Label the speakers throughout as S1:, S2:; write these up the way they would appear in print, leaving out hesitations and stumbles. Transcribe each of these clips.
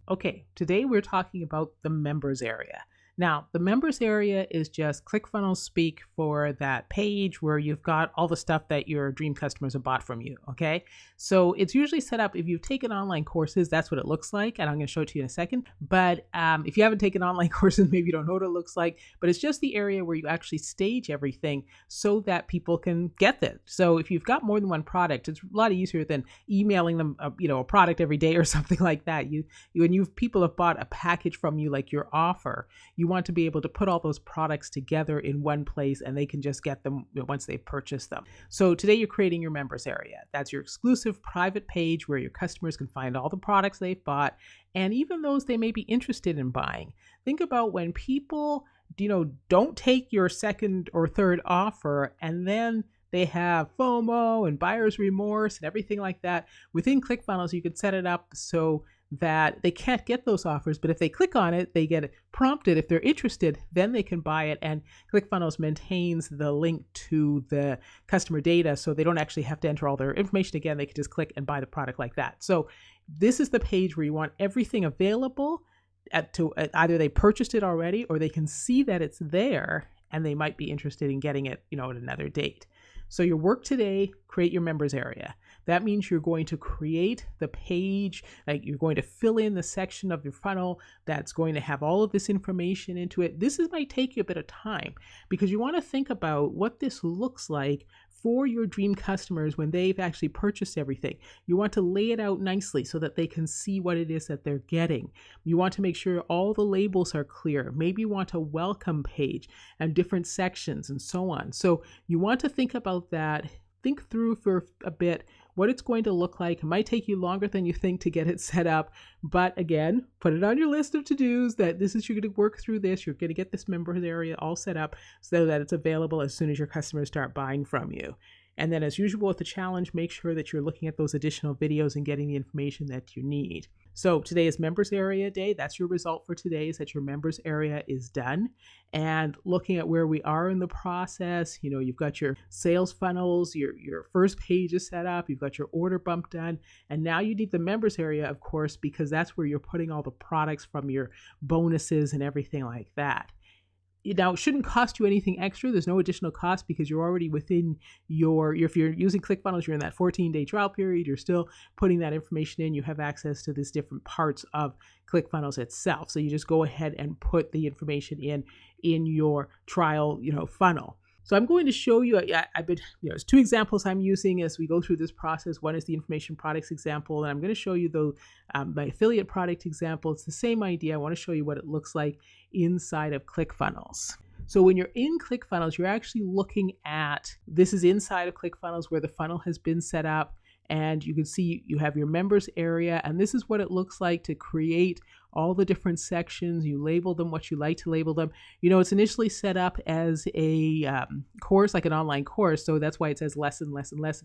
S1: Okay, today we're talking about the members area. Now, the members area is just ClickFunnels speak for that page where you've got all the stuff that your dream customers have bought from you. Okay, so it's usually set up if you've taken online courses, that's what it looks like. And I'm going to show it to you in a second. But if you haven't taken online courses, maybe you don't know what it looks like. But it's just the area where you actually stage everything so that people can get it. So if you've got more than one product, it's a lot easier than emailing them, a product every day or something like that. When people have bought a package from you, like your offer, you want to be able to put all those products together in one place and they can just get them once they've purchased them. So today you're creating your members area. That's your exclusive private page where your customers can find all the products they've bought and even those they may be interested in buying. Think about when people, don't take your second or third offer and then they have FOMO and buyer's remorse and everything like that. Within ClickFunnels, you can set it up so that they can't get those offers, but if they click on it, they get prompted. If they're interested, then they can buy it. And ClickFunnels maintains the link to the customer data, so they don't actually have to enter all their information again. They can just click and buy the product like that. So this is the page where you want everything available to either they purchased it already or they can see that it's there and they might be interested in getting it, at another date. So your work today, create your members area. That means you're going to create the page, like you're going to fill in the section of your funnel that's going to have all of this information into it. This might take you a bit of time because you want to think about what this looks like for your dream customers when they've actually purchased everything. You want to lay it out nicely so that they can see what it is that they're getting. You want to make sure all the labels are clear. Maybe you want a welcome page and different sections and so on. So you want to think about that. Think through for a bit what it's going to look like. It might take you longer than you think to get it set up, but again, put it on your list of to-dos that you're going to work through this. You're going to get this members area all set up so that it's available as soon as your customers start buying from you. And then as usual with the challenge, make sure that you're looking at those additional videos and getting the information that you need. So today is members area day. That's your result for today, is that your members area is done. And looking at where we are in the process, you've got your sales funnels, your first page is set up, you've got your order bump done. And now you need the members area, of course, because that's where you're putting all the products from your bonuses and everything like that. Now, it shouldn't cost you anything extra. There's no additional cost because you're already within if you're using ClickFunnels, you're in that 14-day trial period. You're still putting that information in. You have access to these different parts of ClickFunnels itself. So you just go ahead and put the information in your trial, funnel. So I'm going to show you, there's two examples I'm using as we go through this process. One is the information products example, and I'm going to show you my affiliate product example. It's the same idea. I want to show you what it looks like inside of ClickFunnels. So when you're in ClickFunnels, you're actually looking at, this is inside of ClickFunnels where the funnel has been set up. And you can see you have your members area, and this is what it looks like to create all the different sections. You label them what you like to label them. It's initially set up as a course, like an online course, so that's why it says lesson,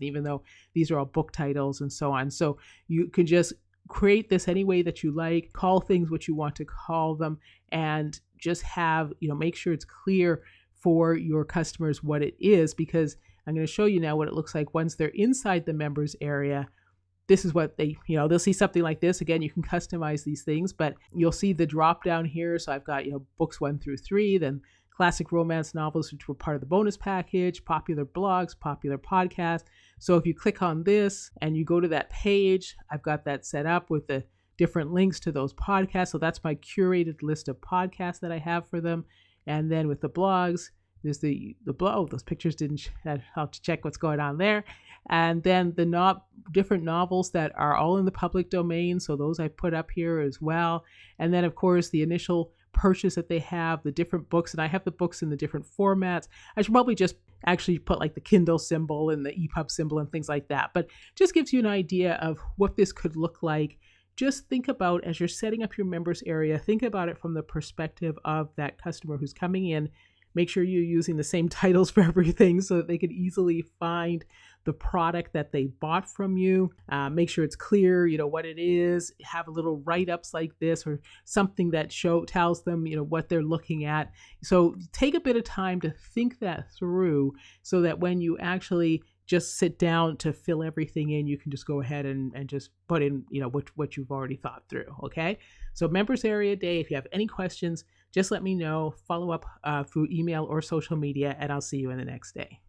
S1: even though these are all book titles and so on. So you can just create this any way that you like, call things what you want to call them, and just have, make sure it's clear for your customers what it is, because I'm going to show you now what it looks like once they're inside the members area. This is what they'll see something like this. Again, you can customize these things, but you'll see the drop down here. So I've got, books 1 through 3, then classic romance novels, which were part of the bonus package, popular blogs, popular podcasts. So if you click on this and you go to that page, I've got that set up with the different links to those podcasts. So that's my curated list of podcasts that I have for them. And then with the blogs, there's the blog. Those pictures didn't have to check what's going on there. And then the different novels that are all in the public domain. So those I put up here as well. And then, of course, the initial purchase that they have, the different books. And I have the books in the different formats. I should probably just actually put like the Kindle symbol and the EPUB symbol and things like that. But just gives you an idea of what this could look like. Just think about, as you're setting up your members area, think about it from the perspective of that customer who's coming in. Make sure you're using the same titles for everything so that they can easily find the product that they bought from you. Make sure it's clear, what it is. Have a little write-ups like this or something that tells them, what they're looking at. So take a bit of time to think that through so that when you actually just sit down to fill everything in. You can just go ahead and just put in, what you've already thought through. Okay. So members area day, if you have any questions, just let me know. Follow up through email or social media, and I'll see you in the next day.